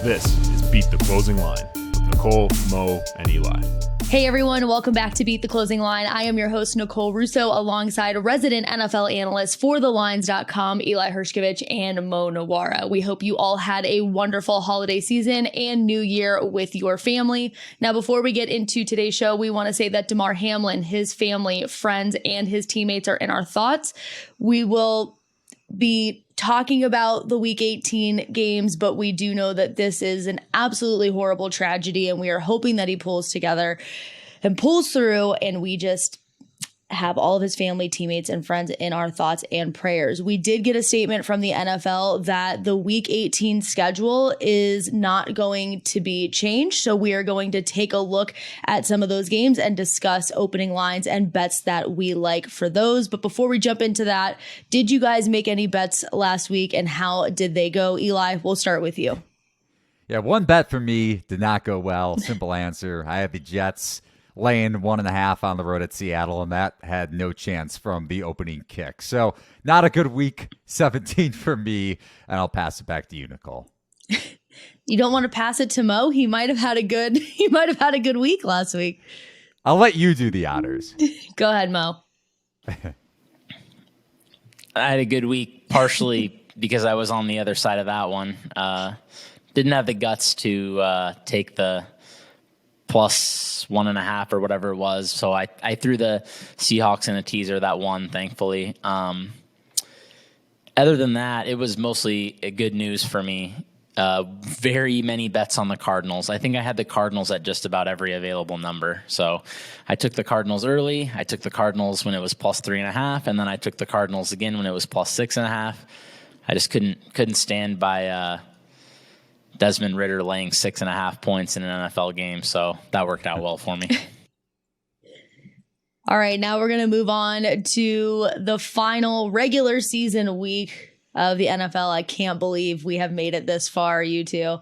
This is Beat the Closing Line with Nicole, Mo, and Eli. Hey everyone, welcome back to Beat the Closing Line. I am your host, Nicole Russo, alongside resident NFL analyst for TheLines.com, Eli Hershkovich, and Mo Nuwwarah. We hope you all had a wonderful holiday season and new year with your family. Now, before we get into today's show, we want to say that Damar Hamlin, his family, friends, and his teammates are in our thoughts. We will be talking about the Week 18 games, but we do know that this is an absolutely horrible tragedy, and we are hoping that he pulls together and pulls through, and we just have all of his family, teammates, and friends in our thoughts and prayers. We did get a statement from the NFL that the Week 18 schedule is not going to be changed, so we are going to take a look at some of those games and discuss opening lines and bets that we like for those. But before we jump into that, did you guys make any bets last week, and how did they go? Eli, we'll start with you. Yeah, one bet for me did not go well. Simple answer. I had the Jets laying 1.5 on the road at Seattle, and that had no chance from the opening kick. So not a good week 17 for me, and I'll pass it back to you, Nicole. You don't want to pass it to Mo? He might have had a good week last week. I'll let you do the honors. Go ahead, Mo. I had a good week, partially because I was on the other side of that one. Didn't have the guts to take the plus 1.5 or whatever it was. So I threw the Seahawks in a teaser that won, thankfully. Other than that, it was mostly good news for me. Very many bets on the Cardinals. I think I had the Cardinals at just about every available number. So I took the Cardinals early. I took the Cardinals when it was plus 3.5, and then I took the Cardinals again when it was plus 6.5. I just couldn't stand by Desmond Ridder laying 6.5 points in an NFL game, so that worked out well for me. All right, now we're going to move on to the final regular season week of the NFL. I can't believe we have made it this far, you two.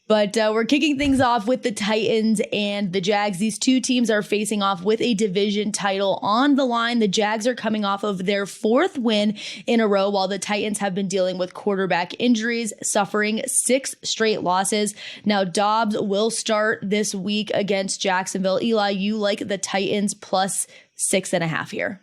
But we're kicking things off with the Titans and the Jags. These two teams are facing off with a division title on the line. The Jags are coming off of their fourth win in a row, while the Titans have been dealing with quarterback injuries, suffering 6 straight losses. Now, Dobbs will start this week against Jacksonville. Eli, you like the Titans plus 6.5 here.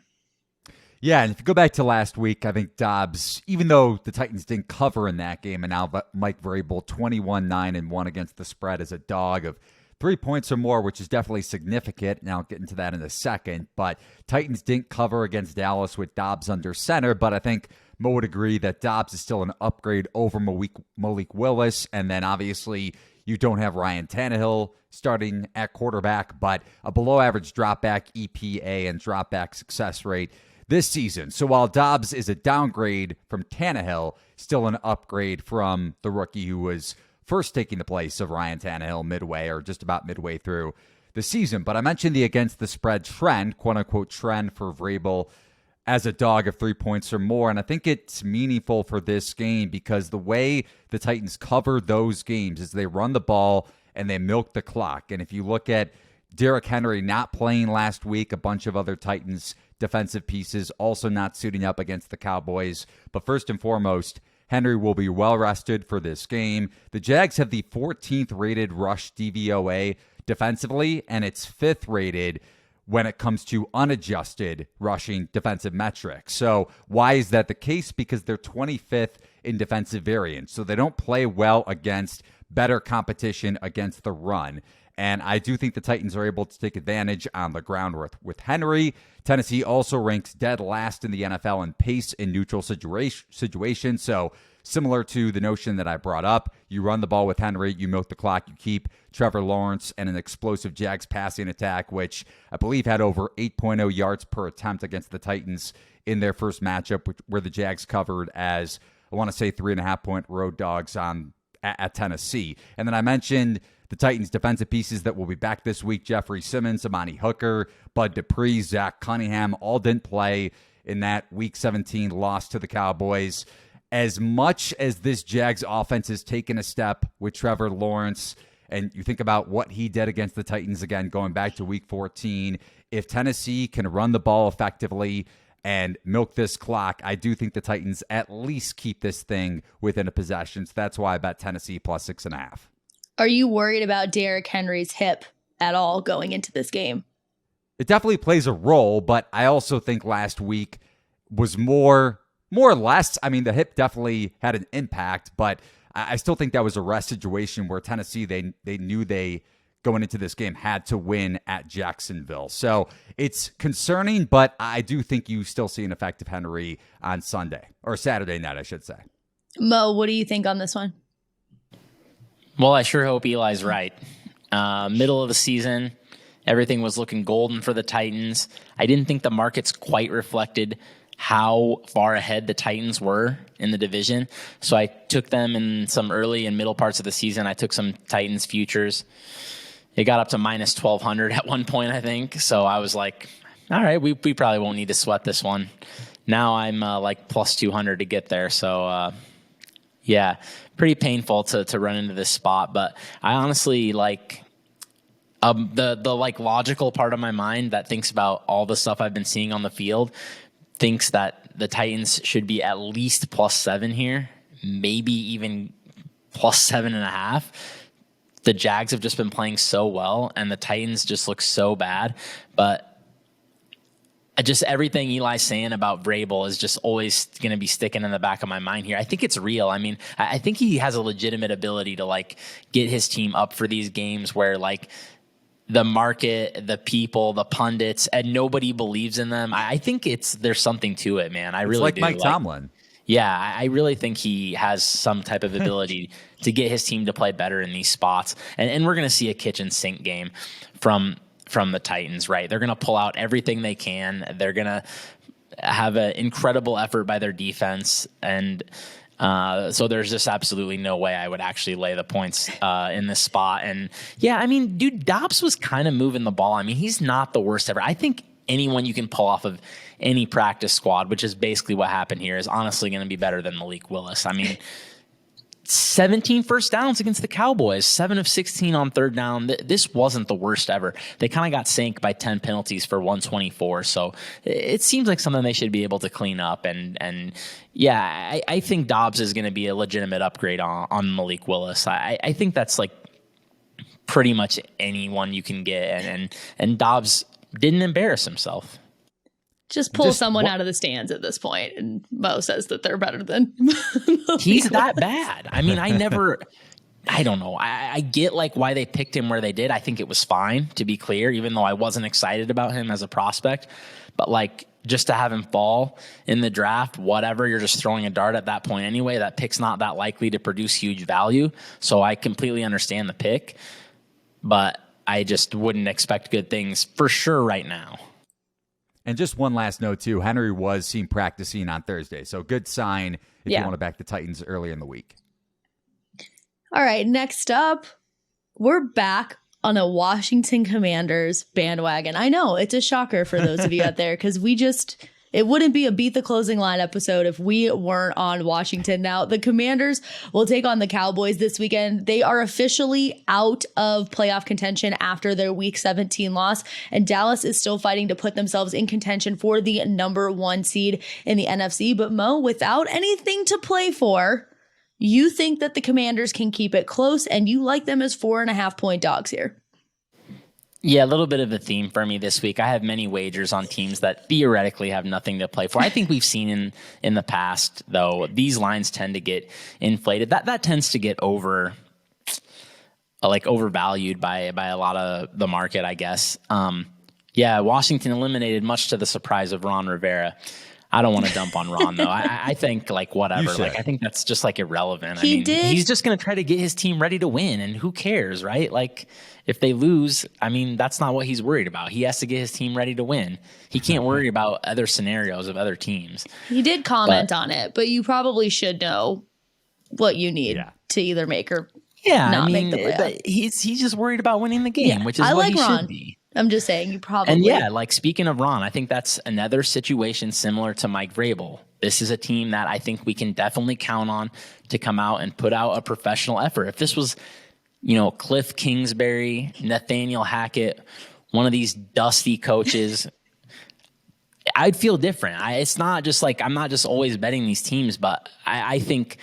Yeah, and if you go back to last week, I think Dobbs, even though the Titans didn't cover in that game, and now Mike Vrabel 21-9-1 against the spread as a dog of 3 points or more, which is definitely significant. And I'll get into that in a second. But Titans didn't cover against Dallas with Dobbs under center, but I think Mo would agree that Dobbs is still an upgrade over Malik Willis. And then obviously you don't have Ryan Tannehill starting at quarterback, but a below-average dropback EPA and dropback success rate this season. So while Dobbs is a downgrade from Tannehill, still an upgrade from the rookie who was first taking the place of Ryan Tannehill midway or just about midway through the season. But I mentioned the against the spread trend, quote unquote trend for Vrabel as a dog of 3 points or more. And I think it's meaningful for this game because the way the Titans cover those games is they run the ball and they milk the clock. And if you look at Derrick Henry not playing last week, a bunch of other Titans defensive pieces also not suiting up against the Cowboys. But first and foremost, Henry will be well rested for this game. The Jags have the 14th rated rush DVOA defensively, and it's 5th rated when it comes to unadjusted rushing defensive metrics. So why is that the case? Because they're 25th in defensive variance. So they don't play well against better competition against the run. And I do think the Titans are able to take advantage on the ground with Henry. Tennessee also ranks dead last in the NFL in pace in neutral situations. So similar to the notion that I brought up, you run the ball with Henry, you milk the clock, you keep Trevor Lawrence and an explosive Jags passing attack, which I believe had over 8.0 yards per attempt against the Titans in their first matchup, where the Jags covered as, I want to say, 3.5-point road dogs at Tennessee. And then I mentioned the Titans' defensive pieces that will be back this week: Jeffrey Simmons, Amani Hooker, Bud Dupree, Zach Cunningham, all didn't play in that Week 17 loss to the Cowboys. As much as this Jags offense has taken a step with Trevor Lawrence, and you think about what he did against the Titans, again, going back to Week 14, if Tennessee can run the ball effectively and milk this clock, I do think the Titans at least keep this thing within a possession. So that's why I bet Tennessee plus 6.5. Are you worried about Derrick Henry's hip at all going into this game? It definitely plays a role, but I also think last week was more or less. I mean, the hip definitely had an impact, but I still think that was a rest situation where Tennessee, they knew they, going into this game, had to win at Jacksonville. So it's concerning, but I do think you still see an effective Henry on Sunday, or Saturday night, I should say. Mo, what do you think on this one? Well, I sure hope Eli's right. Middle of the season, everything was looking golden for the Titans. I didn't think the markets quite reflected how far ahead the Titans were in the division. So I took them in some early and middle parts of the season. I took some Titans futures. It got up to minus 1,200 at one point, I think. So I was like, all right, we probably won't need to sweat this one. Now I'm like plus 200 to get there. So, yeah, pretty painful to run into this spot. But I honestly like the like logical part of my mind that thinks about all the stuff I've been seeing on the field thinks that the Titans should be at least +7 here, maybe even +7.5. The Jags have just been playing so well, and the Titans just look so bad. But just everything Eli's saying about Vrabel is just always going to be sticking in the back of my mind here. I think it's real. I mean, I think he has a legitimate ability to like get his team up for these games where like the market, the people, the pundits, and nobody believes in them. I think there's something to it, man. I really like do. Mike Tomlin. Yeah, I really think he has some type of ability to get his team to play better in these spots. And we're going to see a kitchen sink game from the Titans, right? They're going to pull out everything they can. They're going to have an incredible effort by their defense. And so there's just absolutely no way I would actually lay the points in this spot. And yeah, I mean, dude, Dobbs was kind of moving the ball. I mean, he's not the worst ever. I think anyone you can pull off of any practice squad, which is basically what happened here, is honestly going to be better than Malik Willis. I mean, 17 first downs against the Cowboys, 7 of 16 on third down. This wasn't the worst ever. They kind of got sank by 10 penalties for 124. So it seems like something they should be able to clean up. And yeah, I think Dobbs is going to be a legitimate upgrade on Malik Willis. I think that's like pretty much anyone you can get. And Dobbs didn't embarrass himself. Just pull someone out of the stands at this point, and Mo says that they're better than he's that bad. I mean, I don't know. I get like why they picked him where they did. I think it was fine, to be clear, even though I wasn't excited about him as a prospect. But like just to have him fall in the draft, whatever, you're just throwing a dart at that point anyway. That pick's not that likely to produce huge value. So I completely understand the pick, but I just wouldn't expect good things for sure right now. And just one last note, too. Henry was seen practicing on Thursday, so good sign if you want to back the Titans early in the week. All right, next up, we're back on a Washington Commanders bandwagon. I know, it's a shocker for those of you out there, because it wouldn't be a Beat the Closing Line episode if we weren't on Washington. Now, the Commanders will take on the Cowboys this weekend. They are officially out of playoff contention after their Week 17 loss, and Dallas is still fighting to put themselves in contention for the number 1 seed in the NFC. But Mo, without anything to play for, you think that the Commanders can keep it close, and you like them as 4.5-point dogs here. Yeah, a little bit of a theme for me this week. I have many wagers on teams that theoretically have nothing to play for. I think we've seen in the past, though, these lines tend to get inflated. That tends to get overvalued by a lot of the market, I guess. Yeah, Washington eliminated, much to the surprise of Ron Rivera. I don't want to dump on Ron, though. I think, like, whatever. Like, I think that's just, like, irrelevant. He's just going to try to get his team ready to win, and who cares, right? Like, if they lose, I mean, that's not what he's worried about. He has to get his team ready to win. He can't worry about other scenarios of other teams. He did comment on it, but you probably should know what you need to either make or not make the playoff. He's just worried about winning the game, which is what he should be. I'm just saying, you probably. And yeah, like speaking of Ron, I think that's another situation similar to Mike Vrabel. This is a team that I think we can definitely count on to come out and put out a professional effort. If this was, Cliff Kingsbury, Nathaniel Hackett, one of these dusty coaches, I'd feel different. It's not just like I'm not just always betting these teams, but I think,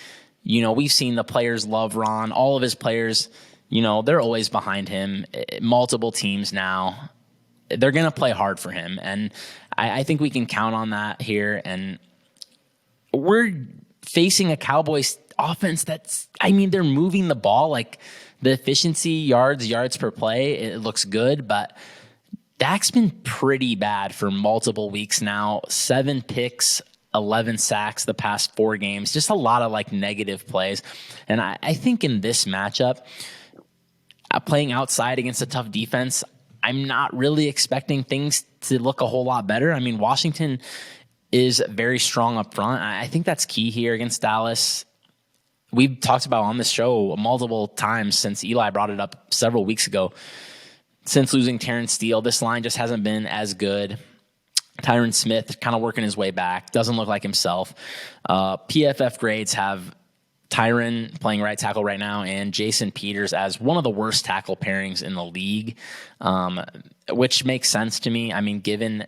we've seen the players love Ron. All of his players, they're always behind him. Multiple teams now. They're going to play hard for him. And I think we can count on that here. And we're facing a Cowboys offense they're moving the ball. Like the efficiency, yards per play, it looks good. But Dak's been pretty bad for multiple weeks now. 7 picks, 11 sacks the past 4 games. Just a lot of negative plays. And I think in this matchup, playing outside against a tough defense, I'm not really expecting things to look a whole lot better. I mean, Washington is very strong up front. I think that's key here against Dallas. We've talked about on this show multiple times since Eli brought it up several weeks ago. Since losing Terrence Steele, this line just hasn't been as good. Tyron Smith kind of working his way back. Doesn't look like himself. PFF grades have Tyron playing right tackle right now and Jason Peters as one of the worst tackle pairings in the league, which makes sense to me. I mean, given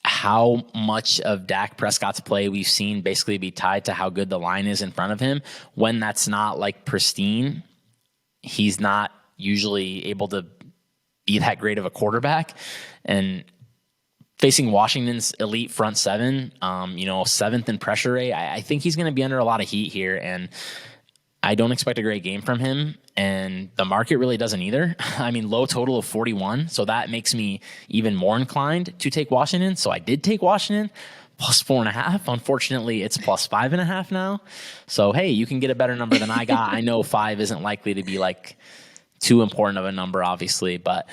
how much of Dak Prescott's play we've seen basically be tied to how good the line is in front of him, when that's not pristine, he's not usually able to be that great of a quarterback. And facing Washington's elite front seven, 7th in pressure rate, I think he's going to be under a lot of heat here, and I don't expect a great game from him, and the market really doesn't either. I mean, low total of 41, so that makes me even more inclined to take Washington. So I did take Washington, plus 4.5. Unfortunately, it's plus 5.5 now. So, hey, you can get a better number than I got. I know 5 isn't likely to be too important of a number, obviously, but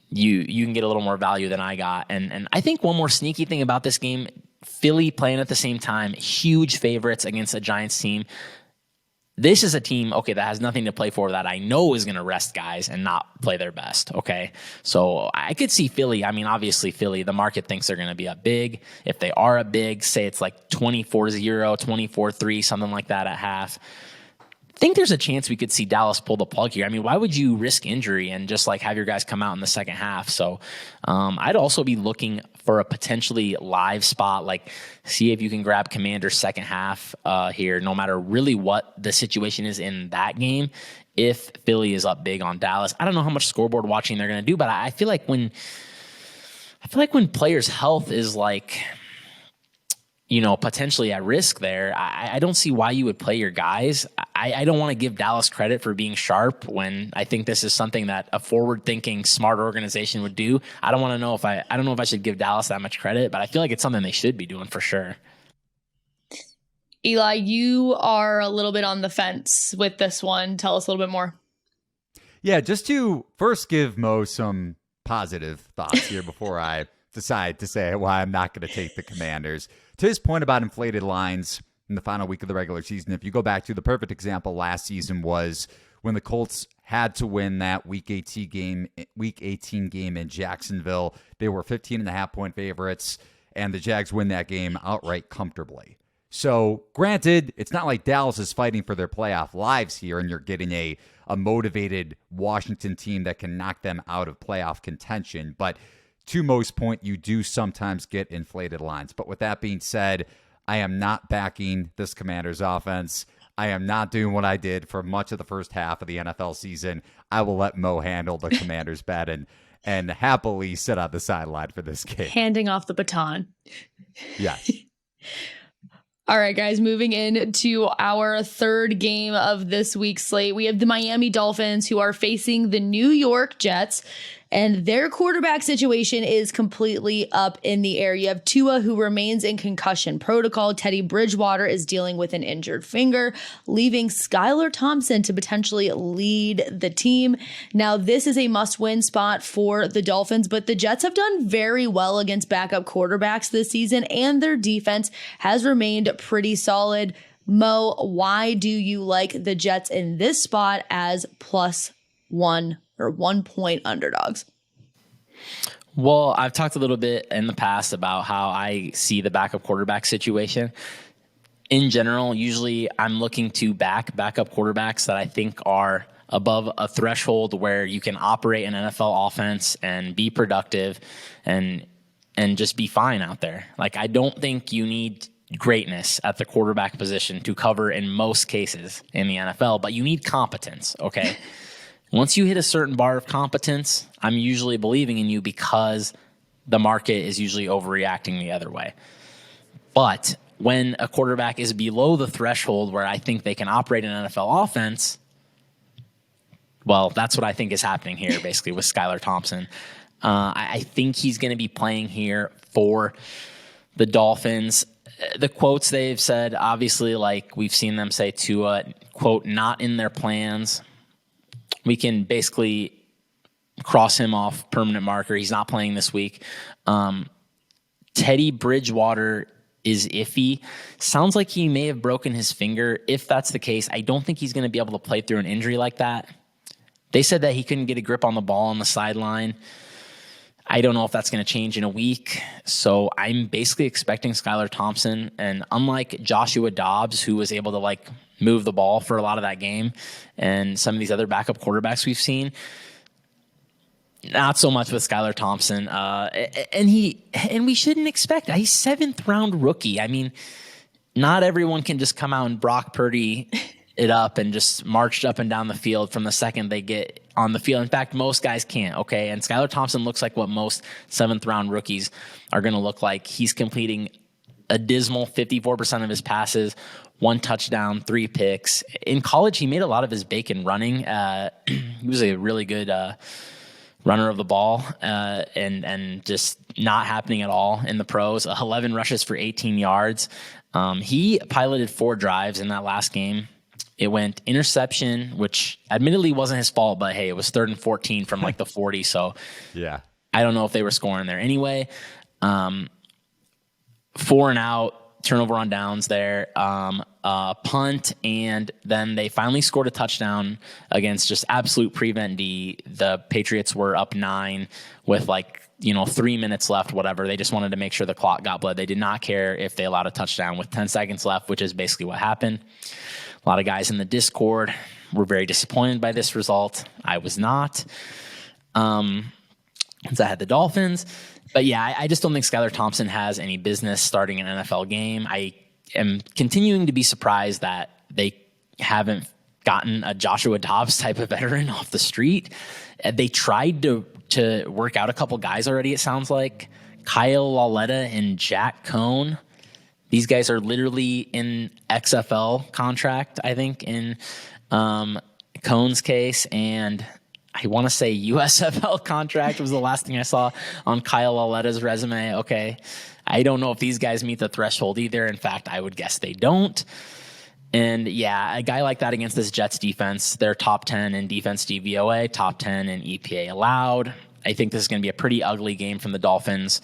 you can get a little more value than I got. And I think one more sneaky thing about this game, Philly playing at the same time, huge favorites against a Giants team. This is a team, that has nothing to play for, that I know is going to rest guys and not play their best, okay? So I could see Philly. I mean, obviously Philly, the market thinks they're going to be up big. If they are up big, say it's 24-0, 24-3, something like that at half, I think there's a chance we could see Dallas pull the plug here. I mean, why would you risk injury and just have your guys come out in the second half? So I'd also be looking for a potentially live spot, see if you can grab Commanders second half here, no matter really what the situation is in that game. If Philly is up big on Dallas, I don't know how much scoreboard watching they're going to do, but I feel like when players' health is potentially at risk there, I don't see why you would play your guys. I don't want to give Dallas credit for being sharp when I think this is something that a forward-thinking, smart organization would do. I don't know if I should give Dallas that much credit, but I feel like it's something they should be doing for sure. Eli, you are a little bit on the fence with this one. Tell us a little bit more. Yeah, just to first give Mo some positive thoughts here before I decide to say why I'm not going to take the Commanders. To his point about inflated lines in the final week of the regular season, if you go back to the perfect example last season was when the Colts had to win that Week 18 game in Jacksonville. They were 15.5-point favorites, and the Jags win that game outright comfortably. So, granted, it's not like Dallas is fighting for their playoff lives here, and you're getting a motivated Washington team that can knock them out of playoff contention, but to Mo's point, you do sometimes get inflated lines. But with that being said, I am not backing this Commanders offense. I am not doing what I did for much of the first half of the NFL season. I will let Mo handle the Commanders bet and happily sit on the sideline for this game. Handing off the baton. Yes. All right, guys, moving into our third game of this week's slate. We have the Miami Dolphins, who are facing the New York Jets, and their quarterback situation is completely up in the air. You have Tua, who remains in concussion protocol. Teddy Bridgewater is dealing with an injured finger, leaving Skylar Thompson to potentially lead the team. Now, this is a must-win spot for the Dolphins, but the Jets have done very well against backup quarterbacks this season, and their defense has remained pretty solid. Mo, why do you like the Jets in this spot as +1 or 1 point underdogs? Well, I've talked a little bit in the past about how I see the backup quarterback situation. In general, usually I'm looking to backup quarterbacks that I think are above a threshold where you can operate an NFL offense and be productive and just be fine out there. I don't think you need greatness at the quarterback position to cover in most cases in the NFL, but you need competence, okay? Once you hit a certain bar of competence, I'm usually believing in you because the market is usually overreacting the other way. But when a quarterback is below the threshold where I think they can operate an NFL offense, well, that's what I think is happening here, basically, with Skylar Thompson. I think he's going to be playing here for the Dolphins. The quotes they've said, obviously, like we've seen them say to, quote, not in their plans. We can basically cross him off permanent marker. He's not playing this week. Teddy Bridgewater is iffy. Sounds like he may have broken his finger. If that's the case, I don't think he's going to be able to play through an injury like that. They said that he couldn't get a grip on the ball on the sideline. I don't know if that's going to change in a week. So I'm basically expecting Skylar Thompson, and unlike Joshua Dobbs, who was able to move the ball for a lot of that game, and some of these other backup quarterbacks we've seen, not so much with Skylar Thompson. And we shouldn't expect that. He's 7th round rookie. I mean, not everyone can just come out and Brock Purdy it up and just march up and down the field from the second they get on the field. In fact, most guys can't, okay? And Skylar Thompson looks like what most 7th round rookies are going to look like. He's completing a dismal 54% of his passes, 1 touchdown, 3 picks. In college, he made a lot of his bacon running. He was a really good runner of the ball, and just not happening at all in the pros. 11 rushes for 18 yards. He piloted 4 drives in that last game. It went interception, which admittedly wasn't his fault, but hey, it was 3rd and 14 from the 40. So yeah, I don't know if they were scoring there anyway. 4 and out, turnover on downs there, punt, and then they finally scored a touchdown against just absolute prevent D. The Patriots were up 9 with 3 minutes left, whatever. They just wanted to make sure the clock got blood. They did not care if they allowed a touchdown with 10 seconds left, which is basically what happened. A lot of guys in the Discord were very disappointed by this result. I was not, because I had the Dolphins. But yeah, I just don't think Skylar Thompson has any business starting an NFL game. I am continuing to be surprised that they haven't gotten a Joshua Dobbs type of veteran off the street. They tried to work out a couple guys already, it sounds like. Kyle Lauletta and Jack Cohn. These guys are literally in XFL contract, I think, in Cohn's case. And I want to say USFL contract was the last thing I saw on Kyle Lauletta's resume. Okay. I don't know if these guys meet the threshold either. In fact, I would guess they don't. And yeah, a guy like that against this Jets defense, they're top 10 in defense DVOA, top 10 in EPA allowed. I think this is going to be a pretty ugly game from the Dolphins.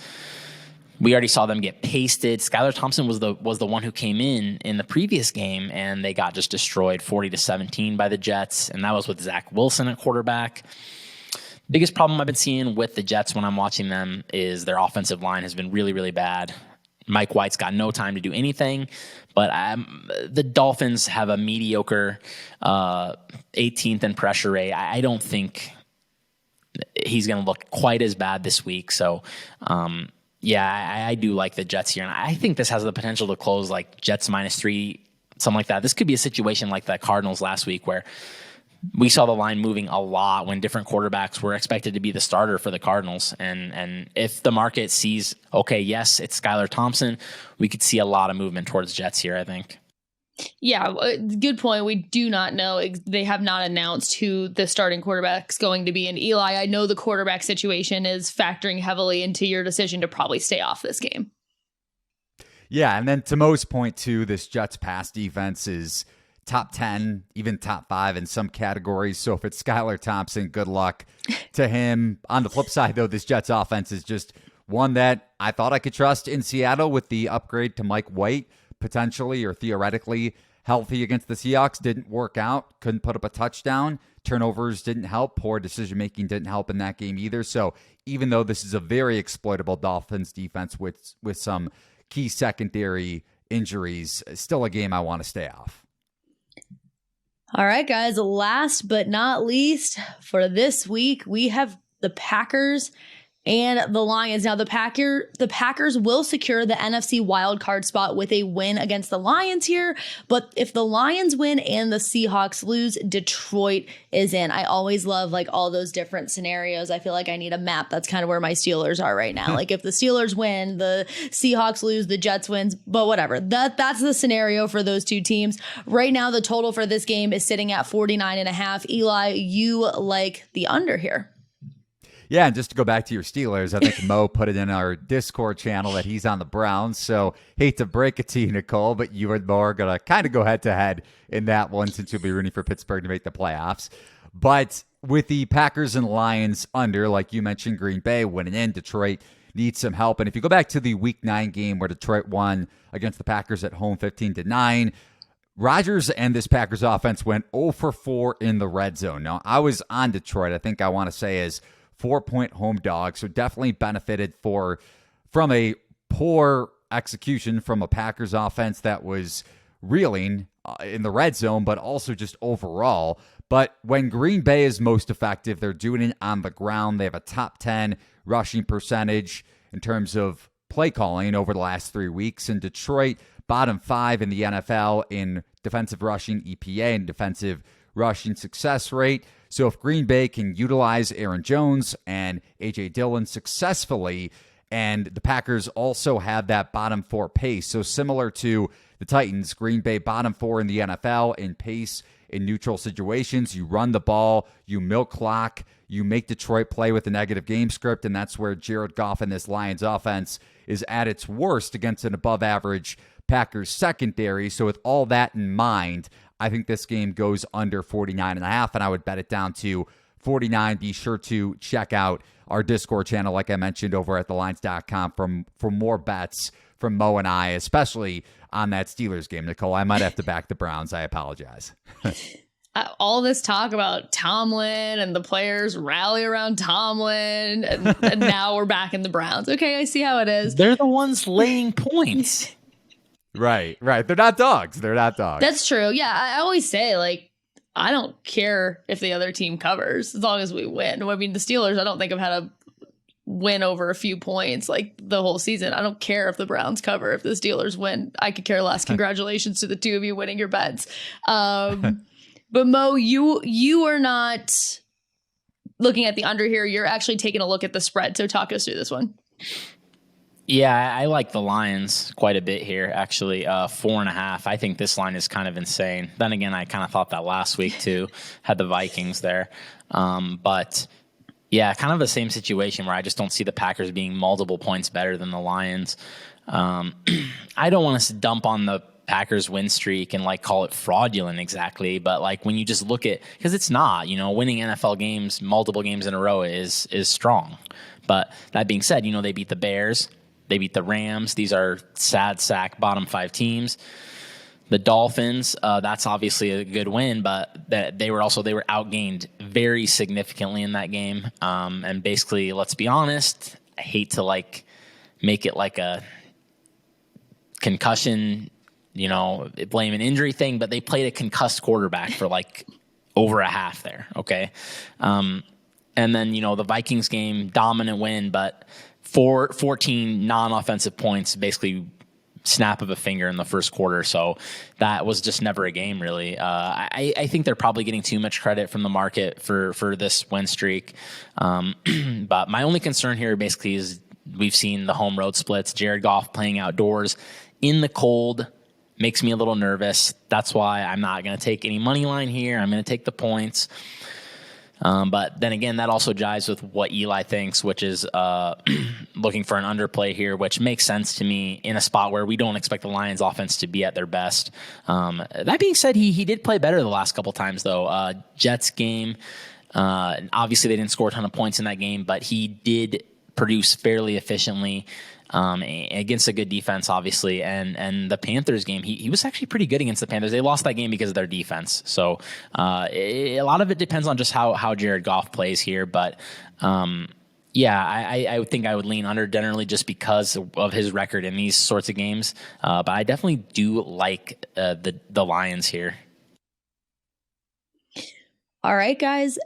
We already saw them get pasted. Skylar Thompson was the one who came in the previous game, and they got just destroyed 40-17 by the Jets, and that was with Zach Wilson at quarterback. Biggest problem I've been seeing with the Jets when I'm watching them is their offensive line has been really, really bad. Mike White's got no time to do anything, but the Dolphins have a mediocre 18th in pressure rate. I don't think he's going to look quite as bad this week, so yeah, I do like the Jets here, and I think this has the potential to close like Jets -3, something like that. This could be a situation like the Cardinals last week where we saw the line moving a lot when different quarterbacks were expected to be the starter for the Cardinals. And if the market sees, okay, yes, it's Skylar Thompson, we could see a lot of movement towards Jets here, I think. Yeah, good point. We do not know. They have not announced who the starting quarterback's going to be. And Eli, I know the quarterback situation is factoring heavily into your decision to probably stay off this game. Yeah, and then to Mo's point too, this Jets pass defense is top 10, even top 5 in some categories. So if it's Skylar Thompson, good luck to him. On the flip side, though, this Jets offense is just one that I thought I could trust in Seattle with the upgrade to Mike White, potentially or theoretically healthy against the Seahawks. Didn't work out. Couldn't put up a touchdown. Turnovers didn't help. Poor decision-making didn't help in that game either. So even though this is a very exploitable Dolphins defense with some key secondary injuries, still a game I want to stay off. All right, guys. Last but not least for this week, we have the Packers and the Lions. Now, the Packers will secure the NFC wildcard spot with a win against the Lions here. But if the Lions win and the Seahawks lose, Detroit is in. I always love like all those different scenarios. I feel like I need a map. That's kind of where my Steelers are right now. Like if the Steelers win, the Seahawks lose, the Jets wins, but whatever. That's the scenario for those two teams. Right now, the total for this game is sitting at 49.5. Eli, you like the under here. Yeah, and just to go back to your Steelers, I think Mo put it in our Discord channel that he's on the Browns. So hate to break it to you, Nicole, but you and Mo are going to kind of go head-to-head in that one since you'll be rooting for Pittsburgh to make the playoffs. But with the Packers and Lions under, like you mentioned, Green Bay winning in, Detroit needs some help. And if you go back to the Week 9 game where Detroit won against the Packers at home 15-9, Rodgers and this Packers offense went 0 for 4 in the red zone. Now, I was on Detroit, I think I want to say is 4-point home dog, so definitely benefited from a poor execution from a Packers offense that was reeling in the red zone, but also just overall. But when Green Bay is most effective, they're doing it on the ground. They have a top 10 rushing percentage in terms of play calling over the last 3 weeks. And Detroit, bottom 5 in the NFL in defensive rushing EPA and defensive rushing success rate. So if Green Bay can utilize Aaron Jones and A.J. Dillon successfully, and the Packers also have that bottom 4 pace, so similar to the Titans, Green Bay bottom 4 in the NFL in pace in neutral situations. You run the ball, you milk clock, you make Detroit play with a negative game script, and that's where Jared Goff and this Lions offense is at its worst against an above-average Packers secondary. So with all that in mind, I think this game goes under 49.5, and I would bet it down to 49. Be sure to check out our Discord channel, like I mentioned, over at TheLines.com for more bets from Mo and I, especially on that Steelers game. Nicole, I might have to back the Browns. I apologize. All this talk about Tomlin and the players rally around Tomlin, and now we're back in the Browns. Okay, I see how it is. They're the ones laying points. Right. They're not dogs. That's true. Yeah, I always say, like, I don't care if the other team covers as long as we win. I mean, the Steelers, I don't think have had a win over a few points like the whole season. I don't care if the Browns cover. If the Steelers win, I could care less. Congratulations to the two of you winning your bets. But Mo, you are not looking at the under here. You're actually taking a look at the spread. So talk us through this one. Yeah, I like the Lions quite a bit here, actually. 4.5. I think this line is kind of insane. Then again, I kind of thought that last week, too. Had the Vikings there. But, yeah, kind of the same situation where I just don't see the Packers being multiple points better than the Lions. I don't want to dump on the Packers win streak and like call it fraudulent exactly, but like when you just look at, because it's not, winning NFL games, multiple games in a row is strong. But that being said, they beat the Bears. They beat the Rams. These are sad sack bottom 5 teams. The Dolphins, that's obviously a good win, but they were outgained very significantly in that game. And basically, let's be honest, I hate to like make it like a concussion, blame an injury thing, but they played a concussed quarterback for like over a half there. Okay. And then, the Vikings game, dominant win, but 14 non-offensive points, basically snap of a finger in the first quarter. So that was just never a game, really. I think they're probably getting too much credit from the market for this win streak. But my only concern here basically is we've seen the home road splits. Jared Goff playing outdoors in the cold makes me a little nervous. That's why I'm not going to take any money line here. I'm going to take the points. But then again, that also jives with what Eli thinks, which is looking for an underplay here, which makes sense to me in a spot where we don't expect the Lions offense to be at their best. That being said, he did play better the last couple times, though. Jets game, obviously they didn't score a ton of points in that game, but he did produce fairly efficiently against a good defense, obviously. And the Panthers game, he was actually pretty good against the Panthers. They lost that game because of their defense. So a lot of it depends on just how Jared Goff plays here. But yeah, I think I would lean under generally just because of his record in these sorts of games. But I definitely do like the Lions here. All right, guys.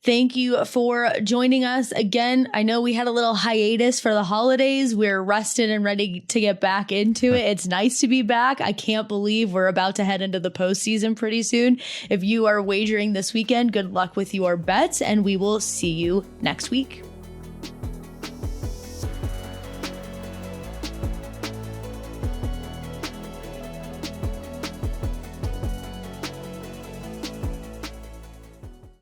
Thank you for joining us again. I know we had a little hiatus for the holidays. We're rested and ready to get back into it. It's nice to be back. I can't believe we're about to head into the postseason pretty soon. If you are wagering this weekend, good luck with your bets, and we will see you next week.